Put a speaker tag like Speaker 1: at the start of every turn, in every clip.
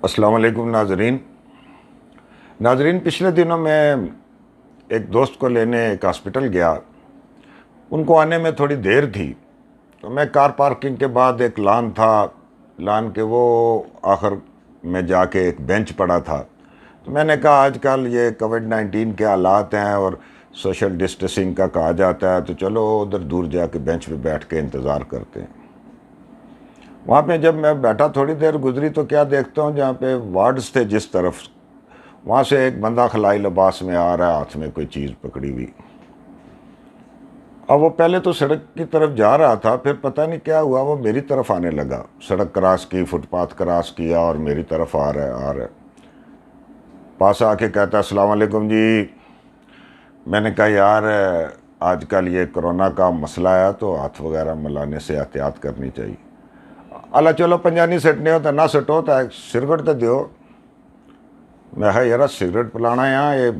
Speaker 1: السلام علیکم ناظرین پچھلے دنوں میں ایک دوست کو لینے ایک ہاسپٹل گیا. ان کو آنے میں تھوڑی دیر تھی تو میں کار پارکنگ کے بعد ایک لان تھا، لان کے وہ آخر میں جا کے ایک بینچ پڑا تھا. تو میں نے کہا آج کل یہ کووڈ-19 کے حالات ہیں اور سوشل ڈسٹینسنگ کا کہا جاتا ہے، تو چلو ادھر دور جا کے بینچ پہ بیٹھ کے انتظار کرتے ہیں. وہاں پہ جب میں بیٹھا تھوڑی دیر گزری تو کیا دیکھتا ہوں جہاں پہ وارڈز تھے جس طرف، وہاں سے ایک بندہ خلائی لباس میں آ رہا ہے، ہاتھ میں کوئی چیز پکڑی ہوئی. اب وہ پہلے تو سڑک کی طرف جا رہا تھا، پھر پتہ نہیں کیا ہوا وہ میری طرف آنے لگا. سڑک کراس کی، فٹ پاتھ کراس کیا اور میری طرف آ رہا ہے. پاس آ کے کہتا ہے السلام علیکم جی. میں نے کہا یار آج کل یہ کرونا کا مسئلہ ہے تو ہاتھ وغیرہ ملانے سے احتیاط کرنی چاہیے. اللہ چلو پنجانی سٹنے ہو تو نہ سٹو تو سگرٹ تو دیو. میں کہا یار سگرٹ پلانا یہاں یہ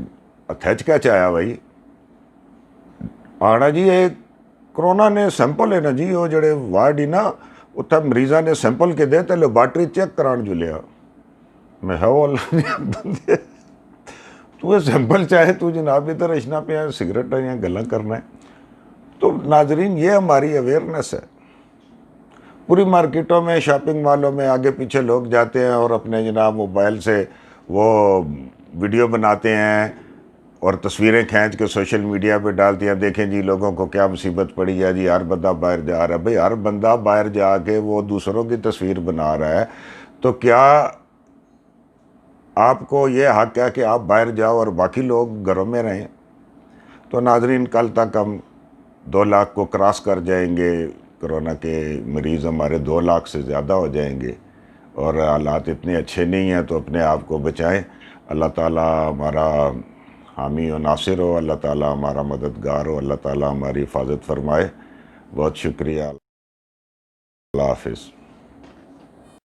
Speaker 1: اتھیچ کیا چاہیا بھائی آنا جی. یہ کرونا نے سیمپل ہے نا جی، وہ جڑے وارڈ ہی نا اتھا مریضاں نے سیمپل کے دے تے لیبارٹری چیک کران جو لیا. میں کہا وہ اللہ بندے تو یہ سیمپل چاہے تو جناب ادھر اشنا پہ سگریٹ یا گلا کرنا ہے. تو ناظرین یہ ہماری اویئرنیس ہے. پوری مارکیٹوں میں، شاپنگ مالوں میں آگے پیچھے لوگ جاتے ہیں اور اپنے جناب موبائل سے وہ ویڈیو بناتے ہیں اور تصویریں کھینچ کے سوشل میڈیا پہ ڈالتے ہیں. دیکھیں جی لوگوں کو کیا مصیبت پڑی ہے جی، ہر بندہ باہر جا رہا ہے. بھئی ہر بندہ باہر جا کے وہ دوسروں کی تصویر بنا رہا ہے تو کیا آپ کو یہ حق ہے کہ آپ باہر جاؤ اور باقی لوگ گھروں میں رہیں؟ تو ناظرین کل تک ہم 2 لاکھ کو کراس کر جائیں گے. کرونا کے مریض ہمارے 2 لاکھ سے زیادہ ہو جائیں گے اور حالات اتنے اچھے نہیں ہیں، تو اپنے آپ کو بچائیں. اللہ تعالیٰ ہمارا حامی و ناصر ہو، اللہ تعالیٰ ہمارا مددگار ہو، اللہ تعالیٰ ہماری حفاظت فرمائے. بہت شکریہ. اللہ حافظ.